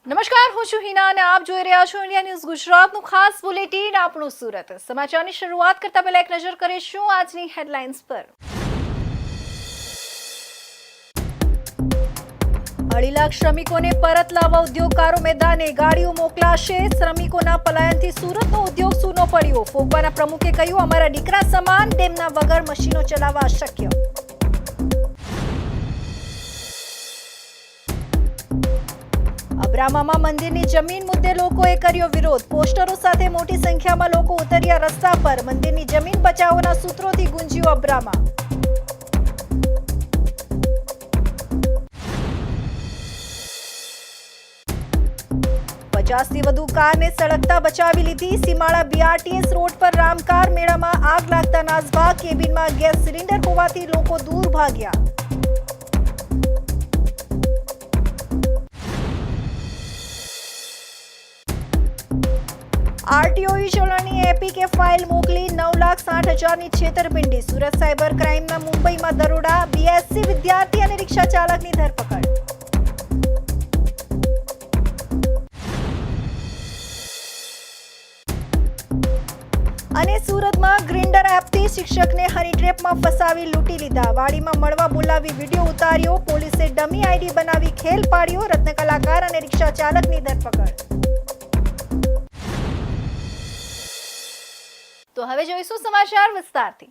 નમસ્કાર, હું છું હિના અને આપ જોઈ રહ્યા છો ઇન્ડિયા ન્યૂઝ ગુજરાતનું ખાસ બુલેટિન આપણું સુરત. સમાચારની શરૂઆત કરતા પહેલા એક નજર કરીશું આજની હેડલાઇન્સ પર. 2.5 લાખ શ્રમિકોને પરત લાવવા ઉદ્યોગકારો મેદાને, ગાડીઓ મોકલાશે. શ્રમિકોના પલાયનથી સુરતનો ઉદ્યોગ સૂનો પડ્યો. ફોગવાના પ્રમુખે કહ્યું, અમારા દીકરા સમાન, તેમના વગર મશીનો ચલાવવા અશક્ય. અબ્રામામાં મંદિરની જમીન મુદ્દે લોકોએ કર્યો વિરોધ. પોસ્ટરો સાથે મોટી સંખ્યામાં લોકો ઉતર્યા રસ્તા પર. મંદિરની જમીન બચાવોના સૂત્રોથી ગુંજ્યું અબ્રામા. પચાસથી વધુ કારને સળગતા બચાવી લીધી. સીમાડા BRTS રોડ પર રામકાર મેળામાં આગ લાગતા નાસભાગ. કેબિનમાં ગેસ સિલિન્ડર હોવાથી લોકો દૂર ભાગ્યા. આરટીઓઈ ચલણની એપીકે ફાઇલ મોકલી. 9,60,000ની છેતરપિંડી. સુરત સાયબર ક્રાઇમના મુંબઈમાં દરોડા. BSc વિદ્યાર્થી અને રિક્ષા ચાલકની ધરપકડ. અને સુરતમાં ગ્રિન્ડર એપથી શિક્ષકને હની ટ્રેપમાં ફસાવી લૂંટી લીધા. વાડીમાં મળવા બોલાવી વિડીયો ઉતાર્યો. પોલીસે ડમી આઈડી બનાવી ખેલ પાડ્યો. રત્ન કલાકાર અને રિક્ષા ચાલકની ધરપકડ. તો હવે જોઈશું સમાચાર વિસ્તારથી.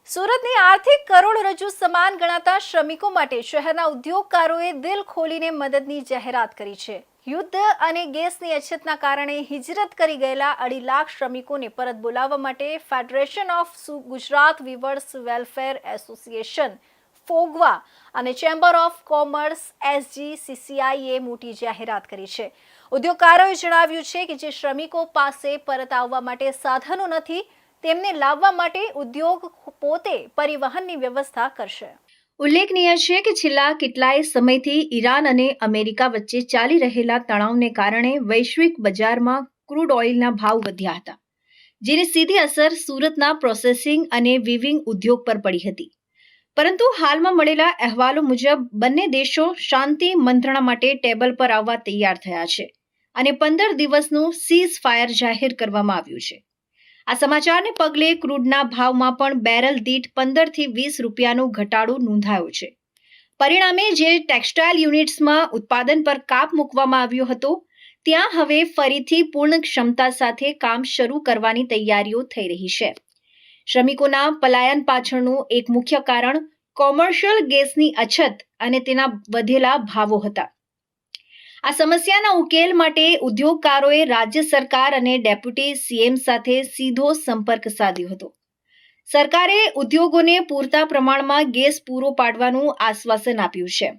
સુરતની આર્થિક કરોડરજ્જુ સમાન ગણાતા શ્રમિકો માટે શહેરના ઉદ્યોગકારોએ દિલ ખોલીને મદદની જાહેરાત કરી છે. યુદ્ધ અને ગેસની અછતના કારણે હિજરત કરી ગયેલા 2.5 લાખ શ્રમિકોને પરત બોલાવવા માટે federation of Gujarat weavers welfare association ફોગવા અને ચેમ્બર ઓફ કોમર્સ SGCCIએ મોટી જાહેરાત કરી છે. ઉદ્યોગકારોએ જણાવ્યું છે કે જે શ્રમિકો પાસે પરત આવવા માટે સાધનો નથી, તેમને લાવવા માટે ઉદ્યોગ પોતે પરિવહનની વ્યવસ્થા કરશે. ઉલ્લેખનીય છે કે છેલ્લા કેટલાય સમયથી ઈરાન અને અમેરિકા વચ્ચે ચાલી રહેલા તણાવને કારણે વૈશ્વિક બજારમાં ક્રૂડ ઓઇલના ભાવ વધ્યા હતા, જેની સીધી અસર સુરતના પ્રોસેસિંગ અને વીવિંગ ઉદ્યોગ પર પડી હતી. પરંતુ હાલમાં મળેલા અહેવાલો મુજબ બંને દેશો શાંતિ મંત્રણા માટે ટેબલ પર આવવા તૈયાર થયા છે અને 15 દિવસનું સીઝ ફાયર જાહેર કરવામાં આવ્યું છે. આ સમાચારને પગલે ક્રૂડના ભાવમાં પણ બેરલ દીઠ 15 થી 20 રૂપિયાનો ઘટાડો નોંધાયો છે. પરિણામે જે ટેક્સટાઇલ યુનિટ્સમાં ઉત્પાદન પર કાપ મૂકવામાં આવ્યો હતો, ત્યાં હવે ફરીથી પૂર્ણ ક્ષમતા સાથે કામ શરૂ કરવાની તૈયારીઓ થઈ રહી છે. શ્રમિકોના પલાયન પાછળનું એક મુખ્ય કારણ કોમર્શિયલ ગેસની અછત અને તેના વધેલા ભાવો હતા. આ સમસ્યાના ઉકેલ માટે ઉદ્યોગકારોએ રાજ્ય સરકાર અને ડેપ્યુટી CM સાથે સીધો સંપર્ક સાધ્યો હતો. સરકારે ઉદ્યોગોને પૂરતા પ્રમાણમાં ગેસ પૂરો પાડવાનું આશ્વાસન આપ્યું છે.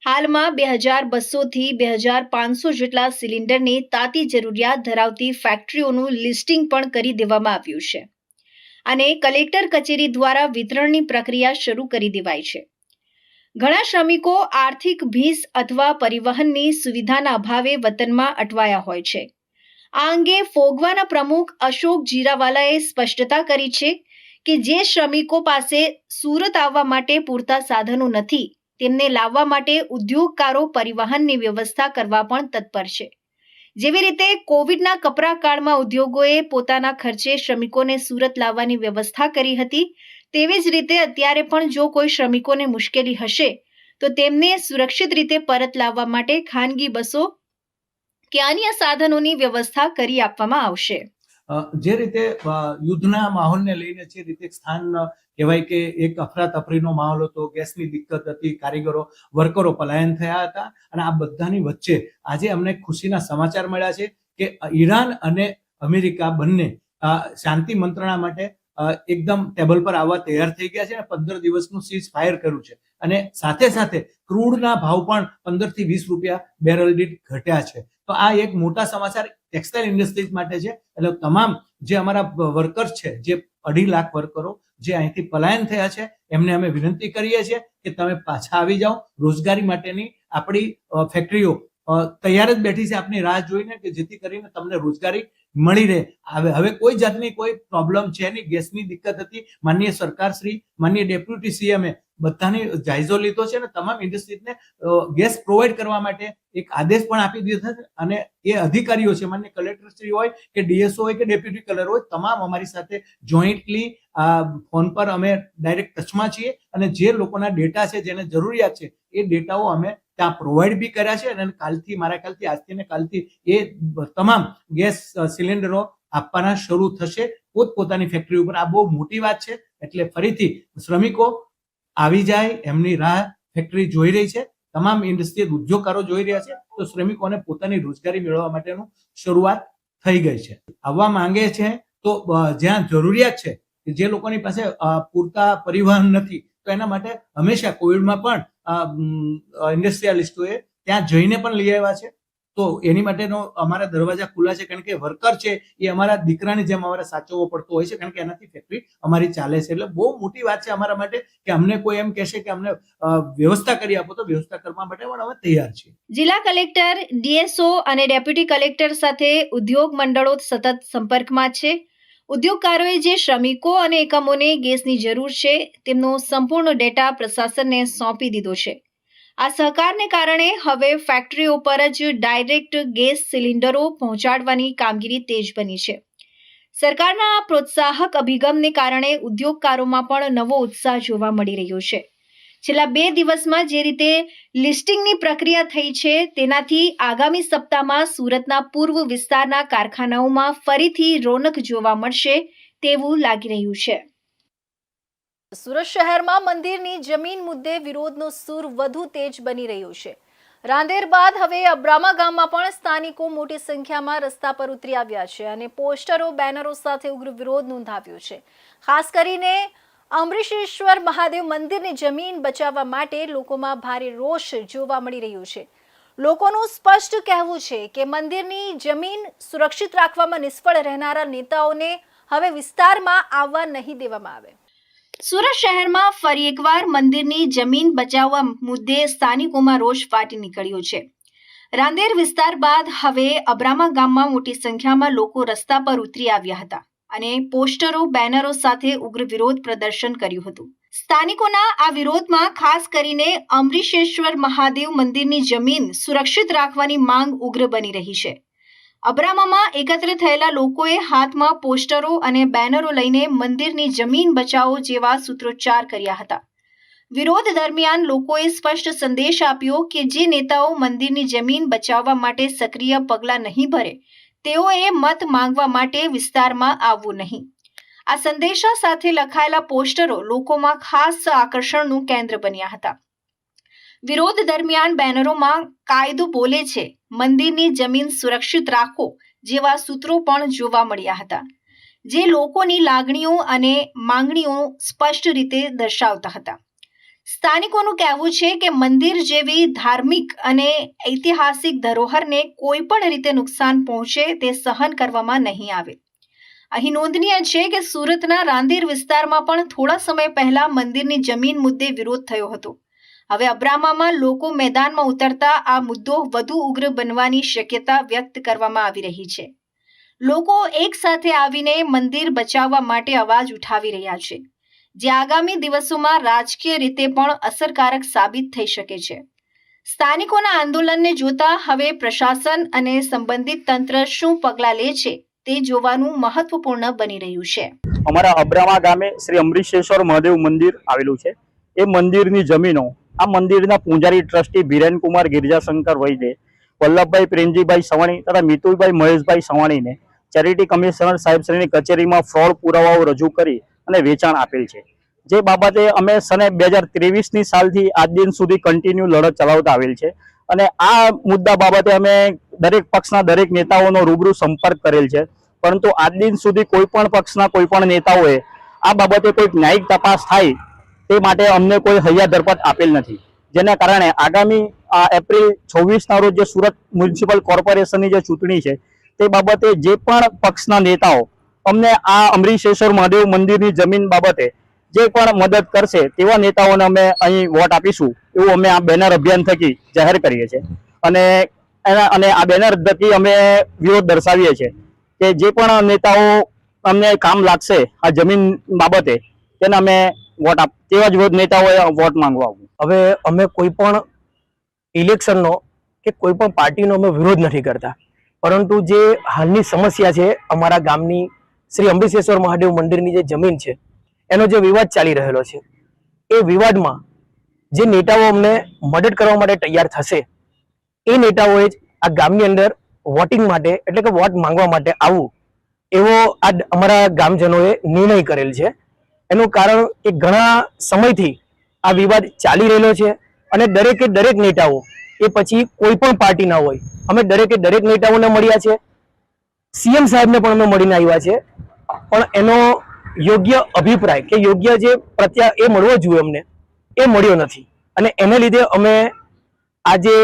હાલમાં 2200 થી 2500 જેટલા સિલિન્ડરની તાતી જરૂરિયાત ધરાવતી ફેક્ટરીઓનું લિસ્ટિંગ પણ કરી દેવામાં આવ્યું છે અને કલેક્ટર કચેરી દ્વારા વિતરણની પ્રક્રિયા શરૂ કરી દેવાઈ છે. ઘણા શ્રમિકો આર્થિક ભીસ અથવા પરિવહનની સુવિધાના અભાવે વતનમાં અટવાયા હોય છે. આ અંગે ફોગવાના પ્રમુખ અશોક જીરાવાલાએ સ્પષ્ટતા કરી છે કે જે શ્રમિકો પાસે સુરત આવવા માટે પૂરતા સાધનો નથી, તેમને લાવવા માટે ઉદ્યોગકારો પરિવહનની વ્યવસ્થા કરવા પણ તત્પર છે. જેવી રીતે કોવિડના કપરા કાળમાં ઉદ્યોગોએ પોતાના ખર્ચે શ્રમિકોને સુરત લાવવાની વ્યવસ્થા કરી હતી, તેવી જ રીતે અત્યારે પણ જો કોઈ શ્રમિકોને મુશ્કેલી હશે તો તેમને સુરક્ષિત રીતે પરત લાવવા માટે ખાનગી બસો કે અન્ય સાધનોની વ્યવસ્થા કરી આપવામાં આવશે. જે રીતે યુદ્ધના માહોલને લઈને જે રીતે સ્થાન કહેવાય કે એક અફરાતફરીનો માહોલ હતો, ગેસની દિક્કત હતી, કારીગરો વર્કરો પલાયન થયા હતા અને આ બધાની વચ્ચે આજે અમને ખુશીના સમાચાર મળ્યા છે કે ઈરાન અને અમેરિકા બંને શાંતિ મંત્રણા માટે એકદમ ટેબલ પર આવવા તૈયાર થઈ ગયા છે અને 15 દિવસનું સીઝ ફાયર કર્યું છે અને સાથે સાથે ક્રૂડના ભાવ પણ 15 થી 20 રૂપિયા બેરલ દીઠ ઘટ્યા છે. તો આ એક મોટા સમાચાર ટેક્સટાઇલ ઇન્ડસ્ટ્રીઝ માટે છે. એટલે તમામ જે અમારા વર્કર્સ છે, જે 2.5 લાખ વર્કરો જે અહીંથી પલાયન થયા છે, એમને અમે વિનંતી કરીએ છીએ કે તમે પાછા આવી જાઓ. રોજગારી માટેની આપણી ફેક્ટરીઓ તૈયાર જ બેઠી છે આપની રાહ જોઈને કે જેથી કરીને તમને રોજગારી મળી રહે. હવે કોઈ જાતની કોઈ પ્રોબ્લેમ છે નહીં. ગેસની દિક્કત હતી, માનનીય સરકાર શ્રી, માનનીય ડેપ્યુટી સીએમએ બધાની જાયજો લીધો છે અને તમામ ઇન્ડસ્ટ્રીઝને ગેસ પ્રોવાઈડ કરવા માટે એક આદેશ પણ આપી દીધો છે. અને એ અધિકારીઓ છે, માન્ય કલેક્ટર શ્રી હોય કે ડીએસઓ હોય કે ડેપ્યુટી કલર હોય, તમામ અમારી સાથે જોઈન્ટલી ફોન પર અમે ડાયરેક્ટ ટચમાં છીએ અને જે લોકોના ડેટા છે, જેને જરૂરિયાત છે, એ ડેટાઓ અમે ત્યાં પ્રોવાઈડ બી કર્યા છે. અને કાલથી, મારા ખ્યાલથી આજથી ને કાલથી એ તમામ ગેસ સિલિન્ડરો આપવાના શરૂ થશે પોતપોતાની ફેક્ટરી ઉપર. આ બહુ મોટી વાત છે. એટલે ફરીથી શ્રમિકો આવી જાય, એમની રાહ ફેક્ટરી જોઈ રહી છે, તમામ ઇન્ડસ્ટ્રીયલ ઉદ્યોગકારો જોઈ રહ્યા છે. તો શ્રમિકોને પોતાની રોજગારી મેળવવા માટેનું શરૂઆત થઈ ગઈ છે. આવવા માંગે છે તો જ્યાં જરૂરિયાત છે, જે લોકોની પાસે પૂરતા પરિવહન નથી, તો એના માટે હંમેશા કોવિડમાં પણ ઇન્ડસ્ટ્રીયાલિસ્ટોએ ત્યાં જઈને પણ લઈ આવ્યા છે. તો એની માટેનો અમારા દરવાજા ખુલ્લા છે, કારણ કે વર્કર છે એ અમારા દીકરાની જેમ અમારે સાચવવો પડતો હોય છે, કારણ કે એનાથી ફેક્ટરી અમારી ચાલે છે. એટલે બહુ મોટી વાત છે અમારા માટે કે અમને કોઈ એમ કહેશે કે અમને વ્યવસ્થા કરી આપો, તો વ્યવસ્થા કરવા માટે પણ અમે તૈયાર છીએ. જિલ્લા કલેક્ટર, ડીએસઓ અને ડેપ્યુટી કલેક્ટર સાથે ઉદ્યોગ મંડળો સતત સંપર્કમાં છે. ઉદ્યોગકારોએ જે શ્રમિકો અને એકમોને ગેસની જરૂર છે, તેમનો સંપૂર્ણ ડેટા પ્રશાસનને સોંપી દીધો છે. આ સહકારને કારણે હવે ફેક્ટરીઓ પર જ ડાયરેક્ટ ગેસ સિલિન્ડરો પહોંચાડવાની કામગીરી તેજ બની છે. સરકારના આ પ્રોત્સાહક અભિગમને કારણે ઉદ્યોગકારોમાં પણ નવો ઉત્સાહ જોવા મળી રહ્યો છે. છેલ્લા 2 દિવસમાં જે રીતે લિસ્ટિંગની પ્રક્રિયા થઈ છે, તેનાથી આગામી સપ્તાહમાં સુરતના પૂર્વ વિસ્તારના કારખાનાઓમાં ફરીથી રોનક જોવા મળશે તેવું લાગી રહ્યું છે. સુરત શહેરમાં મંદિરની જમીન મુદ્દે વિરોધનો સૂર વધુ તેજ બની રહ્યો છે. રાંદેર બાદ હવે અબ્રામા ગામમાં પણ સ્થાનિકો મોટી સંખ્યામાં રસ્તા પર ઉતરી આવ્યા છે અને પોસ્ટરો, બેનરો સાથે ઉગ્ર વિરોધ નોંધાવ્યો છે. ખાસ કરીને અમરીશેશ્વર મહાદેવ મંદિરની જમીન બચાવવા માટે લોકોમાં ભારે રોષ જોવા મળી રહ્યો છે. લોકોનું સ્પષ્ટ કહેવું છે કે મંદિરની જમીન સુરક્ષિત રાખવામાં નિષ્ફળ રહેનારા નેતાઓને હવે વિસ્તારમાં આવવા નહીં દેવામાં આવે. સુરત શહેરમાં ફરી એકવાર મંદિરની જમીન બચાવવા મુદ્દે સ્થાનિકોમાં રોષ ફાટી નીકળ્યો છે. રાંદેર વિસ્તાર બાદ હવે અબ્રામા ગામમાં મોટી સંખ્યામાં લોકો રસ્તા પર ઉતરી આવ્યા હતા અને પોસ્ટરો, બેનરો સાથે ઉગ્ર વિરોધ પ્રદર્શન કર્યું હતું. સ્થાનિકોના આ વિરોધમાં ખાસ કરીને અમરીશેશ્વર મહાદેવ મંદિરની જમીન સુરક્ષિત રાખવાની માંગ ઉગ્ર બની રહી છે. અબ્રામામાં એકત્ર થયેલા લોકોએ હાથમાં પોસ્ટરો અને બેનરો લઈને મંદિરની જમીન બચાવો જેવા સૂત્રોચ્ચાર કર્યા હતા. વિરોધ દરમિયાન લોકોએ સ્પષ્ટ સંદેશ આપ્યો કે જે નેતાઓ મંદિરની જમીન બચાવવા માટે સક્રિય પગલાં નહીં ભરે, તેઓએ મત માંગવા માટે વિસ્તારમાં આવવું નહીં. આ સંદેશા સાથે લખાયેલા પોસ્ટરો લોકોમાં ખાસ આકર્ષણનું કેન્દ્ર બન્યા હતા. વિરોધ દરમિયાન બેનરોમાં કાયદો બોલે છે, મંદિરની જમીન સુરક્ષિત રાખો જેવા સૂત્રો પણ જોવા મળ્યા હતા, જે લોકોની લાગણીઓ અને માંગણીઓ સ્પષ્ટ રીતે દર્શાવતા હતા. સ્થાનિકોનું કહેવું છે કે મંદિર જેવી ધાર્મિક અને ઐતિહાસિક ધરોહરને કોઈ પણ રીતે નુકસાન પહોંચે તે સહન કરવામાં નહીં આવે. અહીં નોંધનીય છે કે સુરતના રાંદેર વિસ્તારમાં પણ થોડા સમય પહેલા મંદિરની જમીન મુદ્દે વિરોધ થયો હતો. હવે અબ્રામામાં લોકો મેદાનમાં ઉતરતા આ મુદ્દો વધુ ઉગ્ર બનવાની શક્યતા વ્યક્ત કરવામાં આવી રહી છે. લોકો એક સાથે આવીને મંદિર બચાવવા માટે અવાજ ઉઠાવી રહ્યા છે, જે આગામી દિવસોમાં રાજકીય રીતે પણ અસરકારક સાબિત થઈ શકે છે. સ્થાનિકોના આંદોલનને જોતા હવે પ્રશાસન અને સંબંધિત તંત્ર શું પગલાં લે છે તે જોવાનું મહત્વપૂર્ણ બની રહ્યું છે. અમારા અબ્રામા ગામે શ્રી અમરીશેશ્વર મહાદેવ મંદિર આવેલું છે. એ મંદિરની જમીનો આ મંદિરના પૂજારી ટ્રસ્ટી બીરેનકુમાર ગિરજાશંકર વૈદ્ય, વલ્લભભાઈ પ્રેમજીભાઈ સવાણી તથા મિતુલભાઈ મહેશભાઈ સવાણીને ચેરિટી કમિશનર સાહેબશ્રીની કચેરીમાં ફ્રોડ પુરાવાઓ રજૂ કરી અને વેચાણ આપેલ છે. જે બાબતે અમે સને 2023ની સાલથી આજ દિન સુધી કન્ટિન્યુ લડત ચલાવતા આવેલ છે અને આ મુદ્દા બાબતે અમે દરેક પક્ષના દરેક નેતાઓનો રૂબરૂ સંપર્ક કરેલ છે, પરંતુ આજ દિન સુધી કોઈ પણ પક્ષના કોઈ પણ નેતાઓએ આ બાબતે કોઈ ન્યાયિક તપાસ થાય તે માટે અમને કોઈ હૈયા ધરપત આપેલ નથી. જેના કારણે આગામી એપ્રિલ 26ના રોજ જે સુરત મ્યુનિસિપલ કોર્પોરેશનની જે ચૂંટણી છે તે બાબતે જે પણ પક્ષના નેતાઓ અમને આ અમરીશેશ્વર મહાદેવ મંદિરની જમીન બાબતે જે પણ મદદ કરશે તેવા નેતાઓને અમે અહીં વોટ આપીશું એવું અમે આ બેનર અભિયાન થકી જાહેર કરીએ છીએ અને આ બેનર થકી અમે વિરોધ દર્શાવીએ છીએ. કે જે પણ નેતાઓ અમને કામ લાગશે આ જમીન બાબતે તેને અમે તેવા જ નેતાઓએ વોટ માંગવા આવું. હવે અમે કોઈ પણ ઇલેક્શનનો કે કોઈ પણ પાર્ટીનો અમે વિરોધ નથી કરતા, પરંતુ જે હાલની સમસ્યા છે અમારા ગામની શ્રી અંબરીશેશ્વર મહાદેવ મંદિરની જે જમીન છે એનો જે વિવાદ ચાલી રહેલો છે, એ વિવાદમાં જે નેતાઓ અમને મદદ કરવા માટે તૈયાર થશે એ નેતાઓએ જ આ ગામની અંદર વોટિંગ માટે એટલે કે વોટ માંગવા માટે આવવું એવો આ અમારા ગામજનોએ નિર્ણય કરેલ છે. એનું કારણ કે ઘણા સમયથી આ વિવાદ ચાલી રહેલો છે અને દરેકે દરેક નેતાઓ એ પછી કોઈ પણ પાર્ટીના હોય, અમે દરેકે દરેક નેતાઓને મળ્યા છે, સીએમ સાહેબને પણ અમે મળીને આવ્યા છે, પણ એનો યોગ્ય અભિપ્રાય કે યોગ્ય જે એ મળવો જોઈએ અમને એ મળ્યો નથી. અને એને લીધે અમે આજે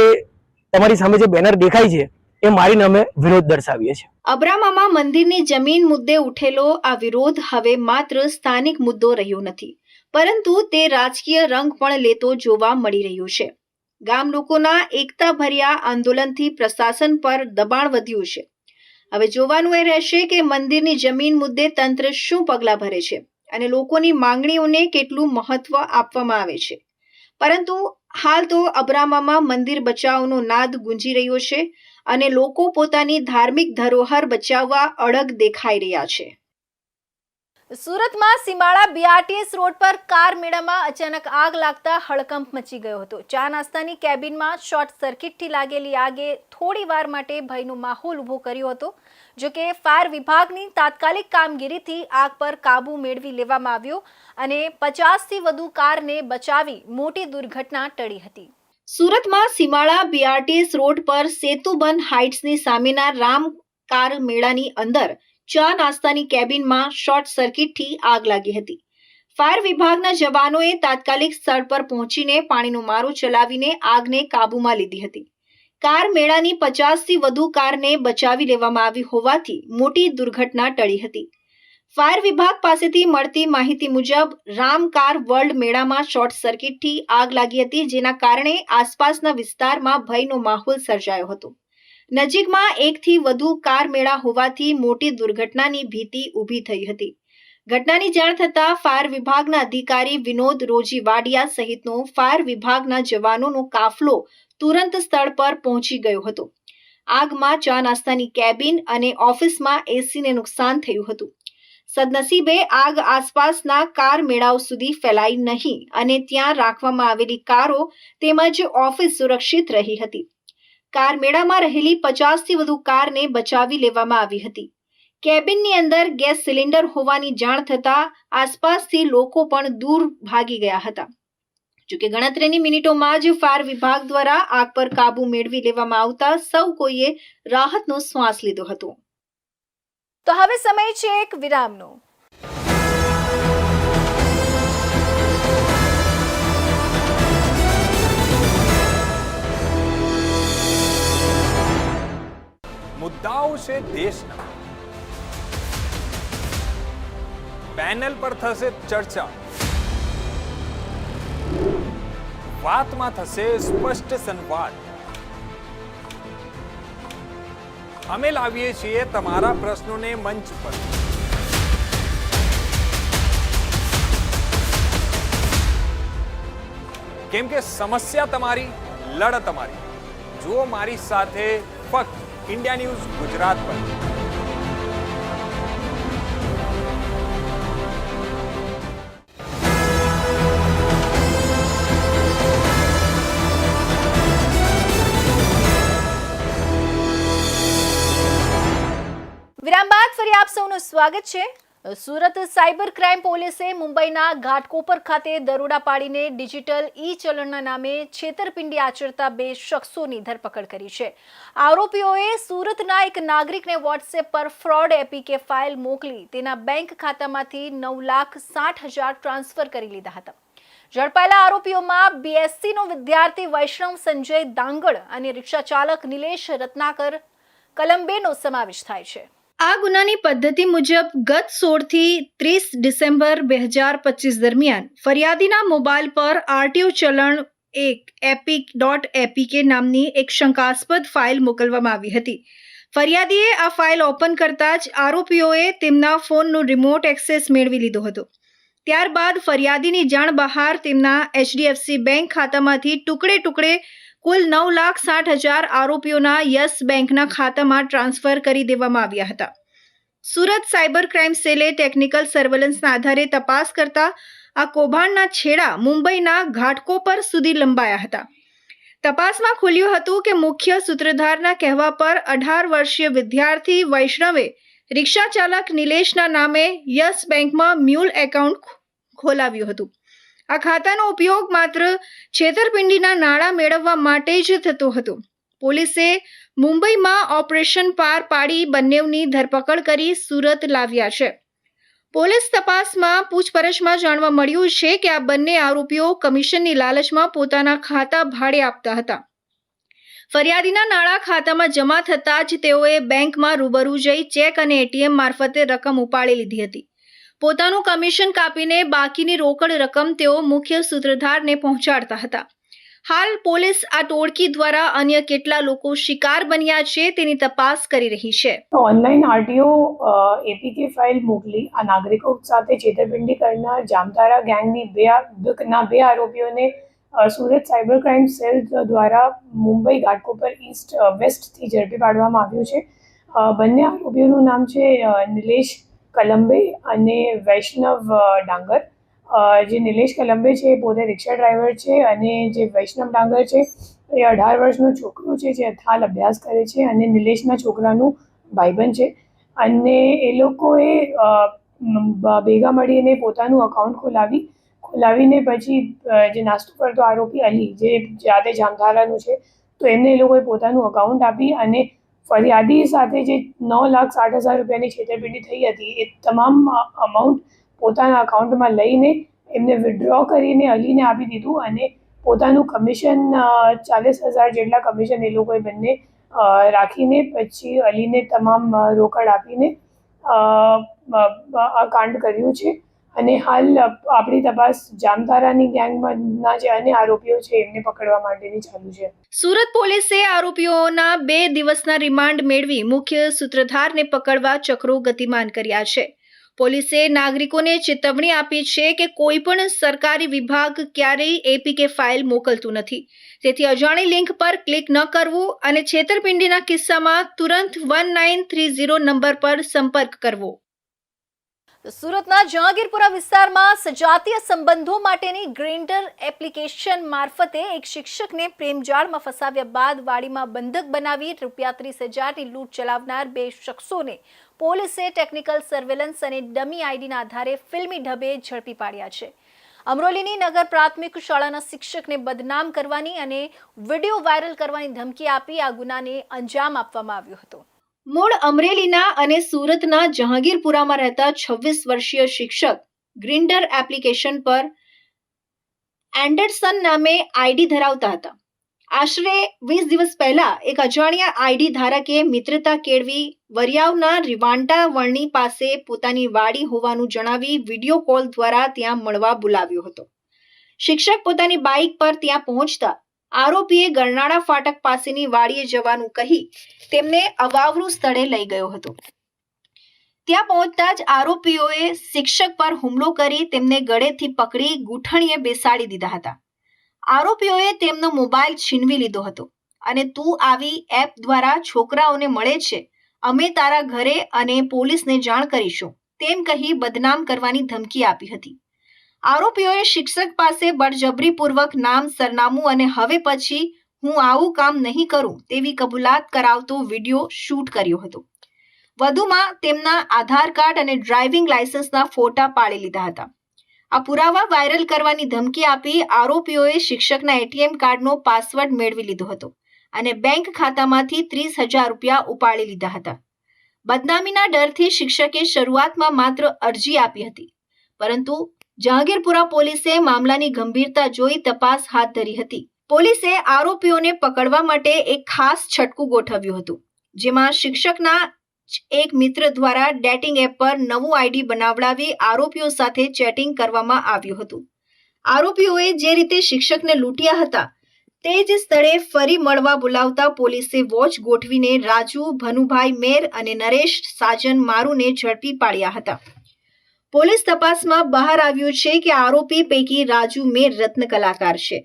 તમારી સામે જે બેનર દેખાય છે એ મારીને અમે વિરોધ દર્શાવીએ છીએ. અબ્રામામાં મંદિરની જમીન મુદ્દે ઉઠેલો આ વિરોધ હવે માત્ર સ્થાનિક મુદ્દો રહ્યો નથી, પરંતુ તે રાજકીય રંગ પણ લેતો જોવા મળી રહ્યો છે. ગામ લોકોના એકતાભર્યા આંદોલનથી પ્રશાસન પર દબાણ વધ્યું છે. હવે જોવાનું એ રહેશે કે મંદિરની જમીન મુદ્દે તંત્ર શું પગલાં ભરે છે અને લોકોની માંગણીઓને કેટલું મહત્વ આપવામાં આવે છે. પરંતુ હાલ તો અબ્રામામાં મંદિર બચાવનો નાદ ગુંજી રહ્યો છે અને લોકો પોતાની ધાર્મિક ધરોહર બચાવવા અડગ દેખાઈ રહ્યા છે. સુરતમાં સીમાડા બીઆરટીએસ રોડ પર કાર મેળામાં અચાનક આગ લાગતા હડકંપ મચી ગયો હતો. ચા નાસ્તાની કેબિનમાં શોર્ટ સર્કિટથી લાગેલી આગે થોડી વાર માટે ભયનો માહોલ ઊભો કર્યો હતો. જોકે ફાયર વિભાગની તાત્કાલિક કામગીરીથી આગ પર કાબુ મેળવી લેવામાં આવ્યો અને 50થી વધુ કારને બચાવી મોટી દુર્ઘટના ટળી હતી. સુરતમાં સીમાડા બીઆરટીએસ રોડ પર સેતુબન હાઇટ્સની સામેના રામ કાર મેળાની અંદર ચા નાસ્તાની કેબિનમાં શોર્ટ સર્કિટથી આગ લાગી હતી. ફાયર વિભાગના જવાનોએ તાત્કાલિક સ્થળ પર પહોંચીને પાણીનો મારો ચલાવીને આગને કાબૂમાં લીધી હતી. કાર મેળાની 50થી વધુ કારને બચાવી લેવામાં આવી હોવાથી મોટી દુર્ઘટના ટળી હતી. ફાયર વિભાગ પાસેથી મળતી માહિતી મુજબ રામ કાર વર્લ્ડ મેળામાં શોર્ટ સર્કિટથી આગ લાગી હતી, જેના કારણે આસપાસના વિસ્તારમાં ભયનો માહોલ સર્જાયો હતો. નજીકમાં 1થી વધુ કાર મેળા હોવાથી મોટી દુર્ઘટનાની ભીતિ ઊભી થઈ હતી. ઘટનાની જાણ થતાં ફાયર વિભાગના અધિકારી વિનોદ રોજી વાડિયા સહિતનો ફાયર વિભાગના જવાનોનો કાફલો તુરંત સ્થળ પર પહોંચી ગયો હતો. આગમાં ચા નાસ્તાની કેબિન અને ઓફિસમાં એસીને નુકસાન થયું હતું. સદનસીબે આગ આસપાસના કાર મેળાઓ સુધી ફેલાઈ નહીં અને ત્યાં રાખવામાં આવેલી કારો તેમજ ઓફિસ સુરક્ષિત રહી હતી. કાર મેળામાં રહેલી 50થી વધુ કારને બચાવી લેવામાં આવી હતી. કેબિનની અંદર ગેસ સિલિન્ડર હોવાની જાણ થતાં આસપાસથી લોકો પણ દૂર ભાગી ગયા હતા. જોકે ગણતરીની મિનિટોમાં જ ફાયર વિભાગ દ્વારા આગ પર કાબુ મેળવી લેવામાં આવતા સૌ કોઈએ રાહતનો શ્વાસ લીધો હતો. તો હવે સમય છે એક વિરામનો. મુદ્દાઓ છે દેશના, પેનલ પર થશે ચર્ચા, વાતમાં થશે સ્પષ્ટ સંવાદ. અમે લાવીએ છીએ તમારા પ્રશ્નોને મંચ પર. કેમ કે સમસ્યા તમારી, લડત અમારી. જુઓ મારી સાથે ફક્ત इंडिया न्यूज गुजरात पर. વિરામ બાદ ફરી આપ સૌનું સ્વાગત છે. સુરત સાયબર ક્રાઇમ પોલીસે મુંબઈના ઘાટકોપર ખાતે દરોડા પાડીને ડિજિટલ ચલણના નામે છેતરપિંડી આચરતા 2 શખ્સોની ધરપકડ કરી છે. આરોપીઓએ સુરતના એક નાગરિકને વોટ્સએપ પર ફ્રોડ એપીકે ફાઇલ મોકલી તેના બેંક ખાતામાંથી 9,60,000 ટ્રાન્સફર કરી લીધા હતા. ઝડપાયેલા આરોપીઓમાં બીએસસીનો વિદ્યાર્થી વૈષ્ણવ સંજય દાંગડ અને રિક્ષા ચાલક નિલેશ રત્નાકર કલંબેનો સમાવેશ થાય છે. આ ગુનાની પદ્ધતિ મુજબ ગત 16 થી 30 ડિસેમ્બર 2025 દરમિયાન ફરિયાદીના મોબાઈલ પર આરટીઓ ચલણ 1 epic.apk નામની એક શંકાસ્પદ ફાઇલ મોકલવામાં આવી હતી. ફરિયાદીએ આ ફાઇલ ઓપન કરતા જ આરોપીઓએ તેમના ફોનનો રિમોટ એક્સેસ મેળવી લીધો હતો. ત્યારબાદ ફરિયાદીની જાણ બહાર તેમના HDFC બેંક ખાતામાંથી ટુકડે ટુકડે કુલ 9,60,000 આરોપીઓના યસ બેંકના ખાતામાં ટ્રાન્સફર કરી દેવામાં આવ્યા હતા. સુરત સાયબર ક્રાઇમ સેલે ટેકનિકલ સર્વેલન્સના આધારે તપાસ કરતા આ કૌભાંડના છેડા મુંબઈના ઘાટકોપર સુધી લંબાયા હતા. તપાસમાં ખુલ્યું હતું કે મુખ્ય સૂત્રધારના કહેવા પર 18 વર્ષીય વિદ્યાર્થી વૈષ્ણવે રિક્ષા ચાલક નિલેશના નામે યસ બેંકમાં મ્યુલ એકાઉન્ટ ખોલાવ્યું હતું. આ ખાતાનો ઉપયોગ માત્ર છેતરપિંડીના નાણાં મેળવવા માટે જ થતો હતો. પોલીસે મુંબઈમાં ઓપરેશન પાર પાડી બંનેની ધરપકડ કરી સુરત લાવ્યા છે. પોલીસ તપાસમાં પૂછપરછમાં જાણવા મળ્યું છે કે આ બંને આરોપીઓ કમિશનની લાલચમાં પોતાના ખાતા ભાડે આપતા હતા. ફરિયાદીના નાણાં ખાતામાં જમા થતાં જ તેઓએ બેંકમાં રૂબરૂ જઈ ચેક અને ATM મારફતે રકમ ઉપાડી લીધી હતી. પોતાનું કમિશન કાપીને બાકીની રોકડ રકમ તેઓ મુખ્ય સૂત્રધારને પહોંચાડતા હતા. હાલ પોલીસ આ ટોળકી દ્વારા અન્ય કેટલા લોકો શિકાર બન્યા છે તેની તપાસ કરી રહી છે. ઓનલાઈન RTO APK ફાઇલ મોકલી આ નાગરિકો સાથે છેતરપિંડી કરનાર જામતારા ગેંગની બે આરોપીઓને સુરત સાયબર ક્રાઇમ સેલ દ્વારા મુંબઈ ઘાટકોપર ઈસ્ટ વેસ્ટથી ઝડપી પાડવામાં આવ્યું છે. બંને આરોપીઓનું નામ છે નિલેશ કલંબે અને વૈષ્ણવ ડાંગર. જે નિલેશ કલંબે છે એ પોતે રિક્ષા ડ્રાઈવર છે અને જે વૈષ્ણવ ડાંગર છે એ 18 વર્ષનો છોકરો છે જે હાલ અભ્યાસ કરે છે અને નિલેશના છોકરાનું ભાઈબંધ છે. અને એ લોકોએ ભેગા મળીને પોતાનું અકાઉન્ટ ખોલાવીને પછી જે નાસ્તો કરતો આરોપી અલી જે જાતે જામધારાનું છે તો એમને એ લોકોએ પોતાનું અકાઉન્ટ આપી અને ફરિયાદી સાથે જે 9,60,000 રૂપિયાની છેતરપિંડી થઈ હતી એ તમામ અમાઉન્ટ પોતાના અકાઉન્ટમાં લઈને એમને વિડ્રો કરીને અલીને આપી દીધું અને પોતાનું કમિશન 40,000 જેટલા કમિશન એ લોકોએ બંને રાખીને પછી અલીને તમામ રોકડ આપીને આ કાંડ કર્યું છે. અને હાલ આપણી તપાસ જામતારાની ગેંગમાંના જે અન્ય આરોપીઓ છે એમને પકડવા માટેની ચાલુ છે. સુરત પોલીસે આરોપીઓના 2 દિવસના રિમાન્ડ મેળવી મુખ્ય સૂત્રધારને પકડવા ચક્રો ગતિમાન કર્યા છે. પોલીસે નાગરિકોને ચેતવણી આપી છે કે કોઈ પણ સરકારી વિભાગ ક્યારેય APK ફાઇલ મોકલતું નથી. તેથી અજાણી લિંક પર ક્લિક ન કરવું અને છેતરપિંડીના કિસ્સામાં તુરંત 1930 નંબર પર સંપર્ક કરવો. સુરતના જહાંગીરપુરા વિસ્તારમાં સજાતીય સંબંધો માટેની ગ્રિન્ડર એપ્લિકેશન મારફતે એક શિક્ષકને પ્રેમજાળમાં ફસાવ્યા બાદ વાડીમાં બંધક બનાવી ₹30,000ની લૂંટ ચલાવનાર 2 શખ્સોને પોલીસે ટેકનિકલ સર્વેલન્સ અને ડમી આઈડીના આધારે ફિલ્મી ઢબે ઝડપી પાડ્યા છે. અમરોલીની નગર પ્રાથમિક શાળાના શિક્ષકને બદનામ કરવાની અને વિડીયો વાયરલ કરવાની ધમકી આપી આ ગુનાને અંજામ આપવામાં આવ્યો હતો. મૂળ અમરેલીના અને સુરતના જહાંગીરપુરામાં રહેતા 26 વર્ષીય શિક્ષક ગ્રિન્ડર એપ્લિકેશન પર એન્ડરસન નામે આઈડી ધરાવતા હતા. આશરે 20 દિવસ પહેલા એક અજાણ્યા આઈડી ધારકે મિત્રતા કેળવી વરિયાવના રિવાન્ટા વળણી પાસે પોતાની વાડી હોવાનું જણાવી વિડીયો કોલ દ્વારા ત્યાં મળવા બોલાવ્યો હતો. શિક્ષક પોતાની બાઇક પર ત્યાં પહોંચતા આરોપીએ ગરનાળા ફાટક પાસેની વાડીએ જવાનું કહી તેમને અવાવરું સ્થળે લઈ ગયો હતો. ત્યાં પહોંચતા જ આરોપીઓએ શિક્ષક પર હુમલો કરી તેમને ગળેથી પકડી ગૂંઠણીએ બેસાડી દીધા હતા. આરોપીઓએ તેમનો મોબાઈલ છીનવી લીધો હતો અને તું આવી એપ દ્વારા છોકરાઓને મળે છે, અમે તારા ઘરે અને પોલીસને જાણ કરીશું તેમ કહી બદનામ કરવાની ધમકી આપી હતી. આરોપીઓએ શિક્ષક પાસે બળજબરીપૂર્વક નામ, સરનામું અને હવે પછી હું આવું કામ નહીં કરું તેવી કબૂલાત કરાવતો વિડીયો શૂટ કર્યો હતો. વધુમાં તેમના આધાર કાર્ડ અને ડ્રાઇવિંગ લાયસન્સના ફોટા પાડી લીધા હતા. આ પુરાવા વાયરલ કરવાની ધમકી આપી આરોપીઓએ શિક્ષકના ATM કાર્ડનો પાસવર્ડ મેળવી લીધો હતો અને બેંક ખાતામાંથી 30,000 રૂપિયા ઉપાડી લીધા હતા. બદનામીના ડરથી શિક્ષકે શરૂઆતમાં માત્ર અરજી આપી હતી, પરંતુ જહાંગીરપુરા પોલીસે મામલાની ગંભીરતા જોઈ તપાસ હાથ ધરી હતી. પોલીસે આરોપીઓને પકડવા માટે એક ખાસ છટકું ગોઠવ્યું હતું, જેમાં શિક્ષકના એક મિત્ર દ્વારા ડેટિંગ એપ પર નવું આઈડી બનાવડાવી આરોપીઓ સાથે ચેટિંગ કરવામાં આવ્યું હતું. આરોપીઓએ જે રીતે શિક્ષકને લૂંટ્યા હતા તે જ સ્થળે ફરી મળવા બોલાવતા પોલીસે વોચ ગોઠવીને રાજુ ભનુભાઈ મેર અને નરેશ સાજન મારુને ઝડપી પાડ્યા હતા. પોલીસ તપાસમાં બહાર આવ્યું છે કે આરોપી પૈકી રાજુ મેર રત્ન કલાકાર છે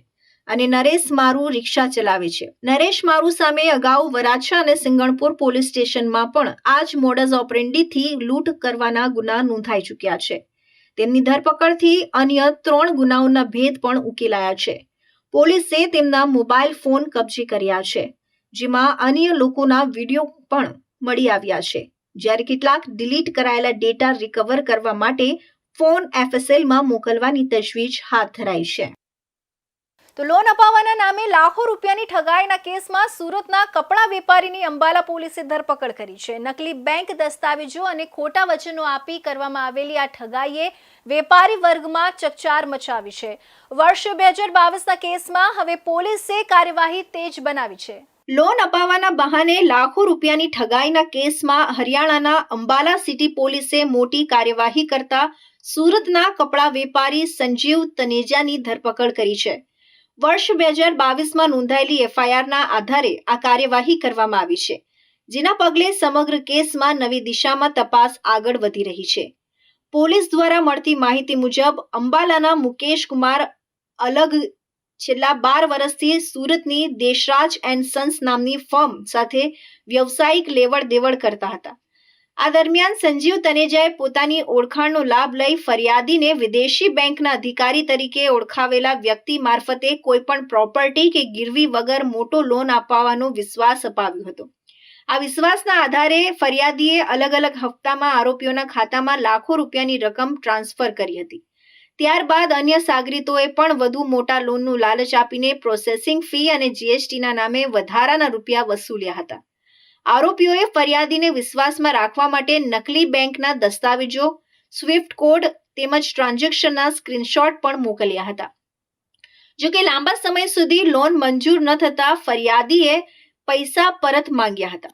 અને નરેશ મારુ રિક્ષા ચલાવે છે. નરેશ મારુ સામે અગાઉ વરાછા અને સિંગણપુર પોલીસ સ્ટેશનમાં પણ આ જ મોડસ ઓપરેન્ડીથી લૂંટ કરવાના ગુના નોંધાઈ ચૂક્યા છે. તેમની ધરપકડથી અન્ય 3 ગુનાઓના ભેદ પણ ઉકેલાયા છે. પોલીસે તેમના મોબાઈલ ફોન કબજે કર્યા છે, જેમાં અન્ય લોકોના વિડીયો પણ મળી આવ્યા છે, જ્યારે કેટલાક ડિલીટ કરાયેલા ડેટા રિકવર કરવા માટે ફોન FSLમાં મોકલવાની તજવીજ હાથ ધરાઈ છે. તો લોન અપાવવાના નામે લાખો રૂપિયાની ઠગાઈના કેસમાં સુરતના કપડા વેપારીની અંબાલા પોલીસે ધરપકડ કરી છે. નકલી બેંક દસ્તાવેજો અને ખોટા વચનો આપી કરવામાં આવેલી આ ઠગાઈએ વેપારી વર્ગમાં ચકચાર મચાવી છે. વર્ષ 2022ના કેસમાં હવે પોલીસે કાર્યવાહી તેજ બનાવી છે. લોન અપાવવાના બહાને લાખો રૂપિયાની ઠગાઈના કેસમાં હરિયાણાના અંબાલા સિટી પોલીસે મોટી કાર્યવાહી કરતા સુરતના કપડા વેપારી સંજીવ તનેજાની ધરપકડ કરી છે. વર્ષ 2022માં નોંધાયેલી FIRના આધારે આ કાર્યવાહી કરવામાં આવી છે, જેના પગલે સમગ્ર કેસમાં નવી દિશામાં તપાસ આગળ વધી રહી છે. પોલીસ દ્વારા મળતી માહિતી મુજબ અંબાલાના મુકેશ કુમાર અલગ છેલ્લા 12 વર્ષથી સુરતની દેશરાજ એન્ડ સન્સ નામની ફર્મ સાથે વ્યવસાયિક લેવડ દેવડ કરતા હતા. આ દરમિયાન સંજીવ તનેજાએ પોતાની ઓળખાણનો લાભ લઈ ફરિયાદીને વિદેશી બેંકના અધિકારી તરીકે ઓળખાવેલા વ્યક્તિ મારફતે કોઈપણ પ્રોપર્ટી કે ગીરવી વગર મોટો લોન અપાવવાનો વિશ્વાસ અપાવ્યો હતો. આ વિશ્વાસના આધારે ફરિયાદીએ અલગ અલગ હપ્તામાં આરોપીઓના ખાતામાં લાખો રૂપિયાની રકમ ટ્રાન્સફર કરી હતી. ત્યારબાદ અન્ય સાગરીતોએ પણ વધુ મોટા લોનનું લાલચ આપીને પ્રોસેસિંગ ફી અને GSTના નામે વધારાના રૂપિયા વસૂલ્યા હતા. આરોપીઓએ ફરિયાદીને વિશ્વાસમાં રાખવા માટે નકલી બેંકના દસ્તાવેજો, સ્વિફ્ટ કોડ તેમજ ટ્રાન્ઝેક્શનના સ્ક્રીનશોટ પણ મોકલ્યા હતા. જો કે લાંબા સમય સુધી લોન મંજૂર ન થતા ફરિયાદીએ પૈસા પરત માંગ્યા હતા.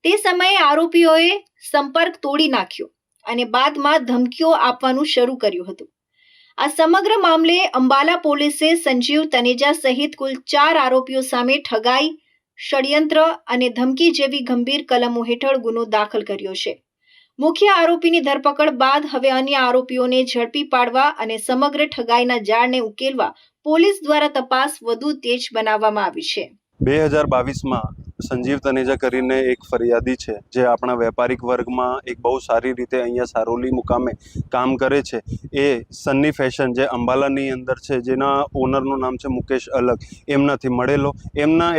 તે સમયે આરોપીઓએ સંપર્ક તોડી નાખ્યો અને બાદમાં ધમકીઓ આપવાનું શરૂ કર્યું હતું. આ સમગ્ર મામલે અંબાલા પોલીસે સંજીવ તનેજા સહિત કુલ 4 આરોપીઓ સામે ઠગાઈ, ષડયંત્ર અને ધમકી જેવી ગંભીર કલમો હેઠળ ગુનો દાખલ કર્યો છે. મુખ્ય આરોપીની ધરપકડ બાદ હવે અન્ય આરોપીઓને ઝડપી પાડવા અને સમગ્ર ઠગાઈના જાળને ઉકેલવા પોલીસ દ્વારા તપાસ વધુ તેજ બનાવવામાં આવી છે. 2022માં સંજીવ તનેજા કરીને એક ફરિયાદી છે, જે આપણા વેપારિક વર્ગમાં એક બહુ સારી રીતે અહીંયા સારોલી મુકામે કામ કરે છે. એ સન્ની ફેશન જે અંબાલાની અંદર છે, જેના ઓનરનું નામ છે મુકેશ અલગ, એમનાથી મળેલો.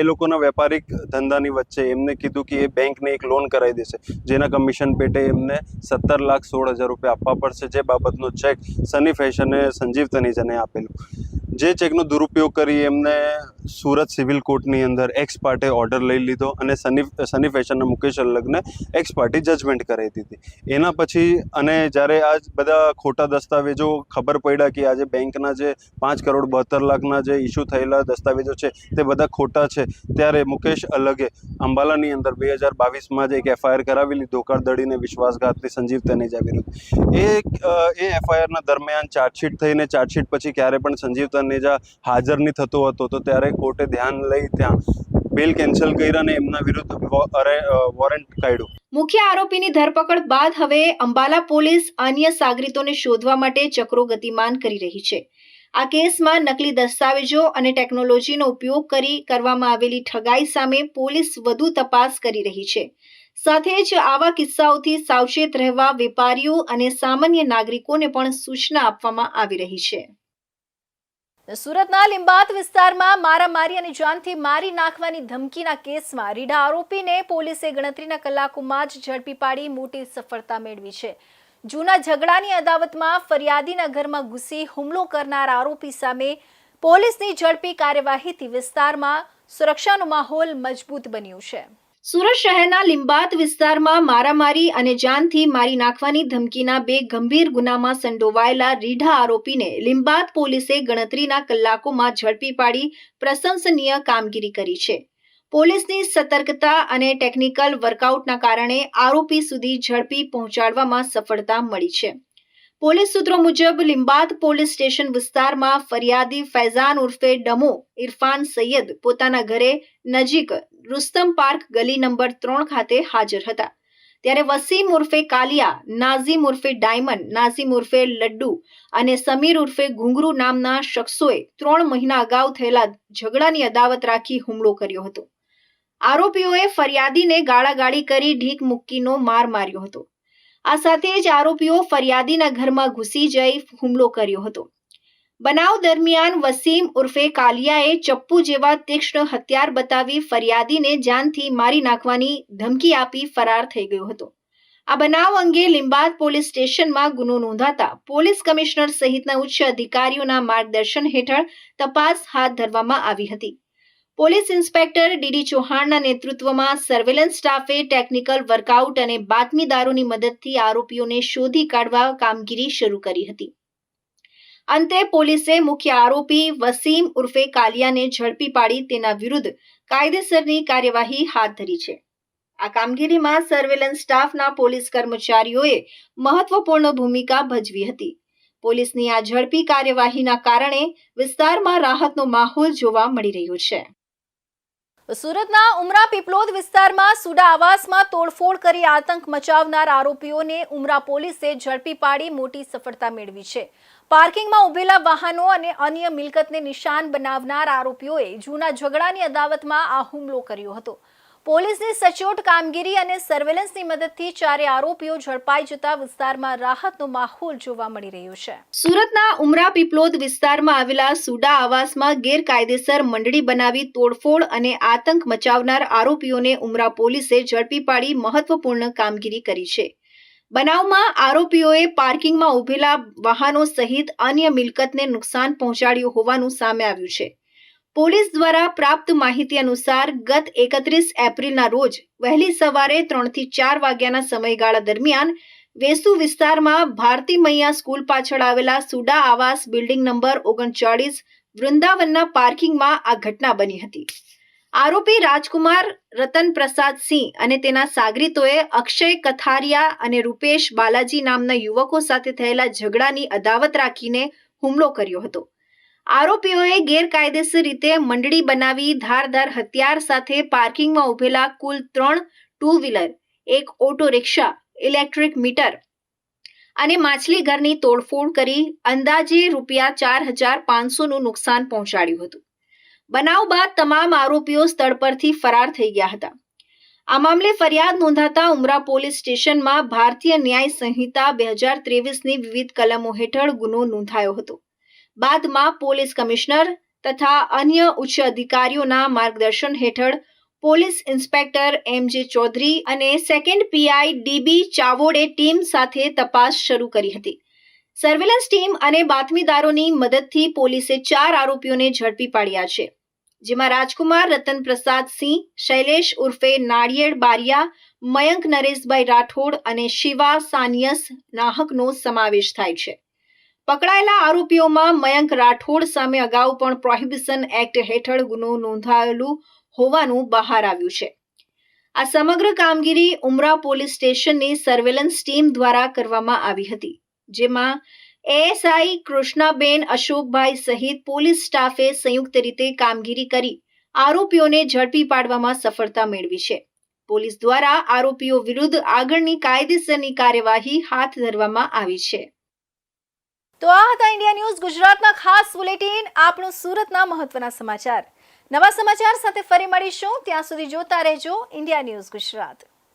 એ લોકોના વેપારિક ધંધાની વચ્ચે એમને કીધું કે એ બેંકને એક લોન કરાવી દેશે, જેના કમિશન પેટે એમને 17,16,000 રૂપિયા આપવા પડશે. જે બાબતનો ચેક સન્ની ફેશને સંજીવ તનેજાને આપેલો. જે ચેકનો દુરુપયોગ કરી એમને સુરત સિવિલ કોર્ટની અંદર એક્સ પાર્ટે ઓર્ડર લઈ લીધો અને સની ફેશનના મુકેશ અલગને એક્સ પાર્ટી જજમેન્ટ કરાવી દીધી. એના પછી અને જ્યારે આ બધા ખોટા દસ્તાવેજો ખબર પડ્યા કે આજે બેંકના જે 5,72,00,000ના જે ઇસ્યુ થયેલા દસ્તાવેજો છે તે બધા ખોટા છે, ત્યારે મુકેશ અલગે અંબાલાની અંદર 2022માં જ એક FIR કરાવેલી ધોખાધડીને વિશ્વાસઘાતની સંજીવ તનેજા વિરુદ્ધ. એ FIRના દરમિયાન ચાર્જશીટ થઈને ચાર્જશીટ પછી ક્યારે પણ સંજીવ તનેજા હાજર નહીં થતો હતો, તો ત્યારે કોર્ટે ધ્યાન લઈ ત્યાં બેલ કેન્સલ કર્યા અને એમના વિરુદ્ધ વોરંટ કાઢ્યું. મુખ્ય આરોપીની ધરપકડ બાદ હવે અંબાલા પોલીસ અન્ય સાગરીતોને શોધવા માટે ચક્રો ગતિમાન કરી રહી છે. આ કેસમાં નકલી દસ્તાવેજો અને ટેકનોલોજીનો ઉપયોગ કરી કરવામાં આવેલી ઠગાઈ સામે પોલીસ વધુ તપાસ કરી રહી છે. સાથે જ આવા કિસ્સાઓથી સાવચેત રહેવા વેપારીઓ અને સામાન્ય નાગરિકોને પણ સૂચના આપવામાં આવી રહી છે. સુરતના લિંબાયત વિસ્તારમાં મારામારી અને જાનથી મારી નાખવાની ધમકીના કેસમાં રીઢા આરોપીને પોલીસે ગણતરીના કલાકોમાં જ ઝડપી પાડી મોટી સફળતા મેળવી છે. જૂના ઝઘડાની અદાવતમાં ફરિયાદીના ઘરમાં ઘૂસી હુમલો કરનાર આરોપી સામે પોલીસની ઝડપી કાર્યવાહીથી વિસ્તારમાં સુરક્ષાનો માહોલ મજબૂત બન્યો છે. સુરત શહેરના લિંબાયત વિસ્તારમાં મારામારી અને જાનથી મારી નાખવાની ધમકીના 2 ગંભીર ગુનામાં સંડોવાયેલા રીઢા આરોપીને લિંબાયત પોલીસે ગણતરીના કલાકોમાં ઝડપી પાડી પ્રશંસનીય કામગીરી કરી છે. પોલીસની સતર્કતા અને ટેકનિકલ વર્કઆઉટના કારણે આરોપી સુધી ઝડપી પહોંચાડવામાં સફળતા મળી છે. પોલીસ સૂત્રો મુજબ લીંબાદ પોલીસ સ્ટેશન વિસ્તારમાં ફરિયાદી ફૈઝાન ઉર્ફે ડમો ઇરફાન સૈયદ પોતાના ઘરે નજીક રુસ્તમ પાર્ક ગલી નંબર 3 ખાતે હાજર હતા, ત્યારે વસીમ ઉર્ફે કાલિયા, નાઝીમ ઉર્ફે ડાયમંડ, નાઝીમ ઉર્ફે લડ્ડુ અને સમીર ઉર્ફે ઘુંગરુ નામના શખ્સોએ 3 મહિના અગાઉ થયેલા ઝઘડાની અદાવત રાખી હુમલો કર્યો હતો. આરોપીઓએ ફરિયાદીને ગાળાગાળી કરી ઢીક મુક્કીનો માર માર્યો હતો. આ સાથે જ આરોપીઓ ફરિયાદીના ઘરમાં ઘૂસી જઈ હુમલો કર્યો હતો. બનાવ દરમિયાન વસીમ ઉર્ફે કાલિયાએ ચપ્પુ જેવા તીક્ષ્ણ હથિયાર બતાવી ફરિયાદીને જાનથી મારી નાખવાની ધમકી આપી ફરાર થઈ ગયો હતો. આ બનાવ અંગે લીંબાદ પોલીસ સ્ટેશનમાં ગુનો નોંધાતા પોલીસ કમિશનર સહિતના ઉચ્ચ અધિકારીઓના માર્ગદર્શન હેઠળ તપાસ હાથ ધરવામાં આવી હતી. પોલીસ ઇન્સ્પેક્ટર ડીડી ચૌહાણના નેતૃત્વમાં સર્વેલન્સ સ્ટાફે ટેકનિકલ વર્કઆઉટ અને બાતમીદારોની મદદથી આરોપીઓને શોધી કાઢવા કામગીરી શરૂ કરી હતી. અંતે પોલીસે મુખ્ય આરોપી વસીમ ઉર્ફે કાલિયાને ઝડપી પાડી તેના વિરુદ્ધ કાયદેસરની કાર્યવાહી હાથ ધરી છે. આ કામગીરીમાં સર્વેલન્સ સ્ટાફના પોલીસ કર્મચારીઓએ મહત્વપૂર્ણ ભૂમિકા ભજવી હતી. પોલીસની આ ઝડપી કાર્યવાહીના કારણે વિસ્તારમાં રાહતનો માહોલ જોવા મળી રહ્યો છે. સુરતના ઉમરા પીપલોદ વિસ્તારમાં સુડા આવાસમાં તોડફોડ કરી આતંક મચાવનાર આરોપીઓને ઉમરા પોલીસે ઝડપી પાડી મોટી સફળતા મેળવી છે. પાર્કિંગમાં ઉભેલા વાહનો અને અન્ય મિલકતને નિશાન બનાવનાર આરોપીઓએ જૂના ઝઘડાની અદાવતમાં આ હુમલો કર્યો હતો. પોલીસની સચોટ કામગીરી અને સર્વેલન્સની મદદથી 4 આરોપીઓ ઝડપાઈ જતા વિસ્તારમાં રાહતનો માહોલ જોવા મળી રહ્યો છે. સુરતના ઉમરા પીપલોદ વિસ્તારમાં આવેલા સુડા આવાસમાં ગેરકાયદેસર મંડળી બનાવી તોડફોડ અને આતંક મચાવનાર આરોપીઓને ઉમરા પોલીસે ઝડપી પાડી મહત્વપૂર્ણ કામગીરી કરી છે. બનાવમાં આરોપીઓએ પાર્કિંગમાં ઉભેલા વાહનો સહિત અન્ય મિલકતને નુકસાન પહોંચાડ્યું હોવાનું સામે આવ્યું છે. પોલીસ દ્વારા પ્રાપ્ત માહિતી અનુસાર ગત 31 એપ્રિલના રોજ વહેલી સવારે 3 થી 4 વાગ્યાના સમયગાળા દરમિયાન વેસુ વિસ્તારમાં ભારતી મૈયા સ્કૂલ પાછળ આવેલા સુડા આવાસ બિલ્ડિંગ નંબર 39 વૃંદાવનના પાર્કિંગમાં આ ઘટના બની હતી. આરોપી રાજકુમાર રતન પ્રસાદ સિંહ અને તેના સાગરીતોએ અક્ષય કથારિયા અને રૂપેશ બાલાજી નામના યુવકો સાથે થયેલા ઝઘડાની અદાવત રાખીને હુમલો કર્યો હતો. આરોપીઓએ ગેરકાયદેસર રીતે મંડળી બનાવી ધારદાર હથિયાર સાથે પાર્કિંગમાં ઉભેલા કુલ 3 two wheeler, 1 auto rickshaw, electric meter અને માછલી ઘરની તોડફોડ કરી અંદાજે ₹4,500નું નુકસાન પહોંચાડ્યું હતું. બનાવ બાદ તમામ આરોપીઓ સ્થળ પરથી ફરાર થઈ ગયા હતા. આ મામલે ફરિયાદ નોંધાતા ઉમરા પોલીસ સ્ટેશનમાં ભારતીય ન્યાય સંહિતા 2023ની વિવિધ કલમો હેઠળ ગુનો નોંધાયો હતો. બાદમાં પોલીસ કમિશનર તથા અન્ય ઉચ્ચ અધિકારીઓના માર્ગદર્શન હેઠળ પોલીસ ઇન્સ્પેક્ટર MJ ચૌધરી અને સેકન્ડ PI DB ચાવોડે ટીમ સાથે તપાસ શરૂ કરી હતી. સર્વેલન્સ ટીમ અને બાતમીદારોની મદદથી પોલીસે 4 આરોપીઓને ઝડપી પાડ્યા છે, જેમાં રાજકુમાર રતન પ્રસાદ સિંહ, શૈલેષ ઉર્ફે નાળિયેર બારિયા, મયંક નરેશભાઈ રાઠોડ અને શિવા સાનિયસ નાહકનો સમાવેશ થાય છે. પકડાયેલા આરોપીઓમાં મયંક રાઠોડ સામે અગાઉ પણ પ્રોહિબિશન એક્ટ હેઠળ ગુનો નોંધાયેલું હોવાનું બહાર આવ્યું છે. આ સમગ્ર કામગીરી ઉમરા પોલીસ સ્ટેશનની સર્વેલન્સ ટીમ દ્વારા કરવામાં આવી હતી, જેમાં ASI કૃષ્ણાબેન અશોકભાઈ સહિત પોલીસ સ્ટાફે સંયુક્ત રીતે કામગીરી કરી આરોપીઓને ઝડપી પાડવામાં સફળતા મેળવી છે. પોલીસ દ્વારા આરોપીઓ વિરુદ્ધ આગળની કાયદેસરની કાર્યવાહી હાથ ધરવામાં આવી છે. તો આ હતા ઇન્ડિયા ન્યૂઝ ગુજરાતના ખાસ બુલેટિન, આપણું સુરતના મહત્વના સમાચાર. નવા સમાચાર સાથે ફરી મળીશું. ત્યાં સુધી જોતા રહેજો ઇન્ડિયા ન્યૂઝ ગુજરાત.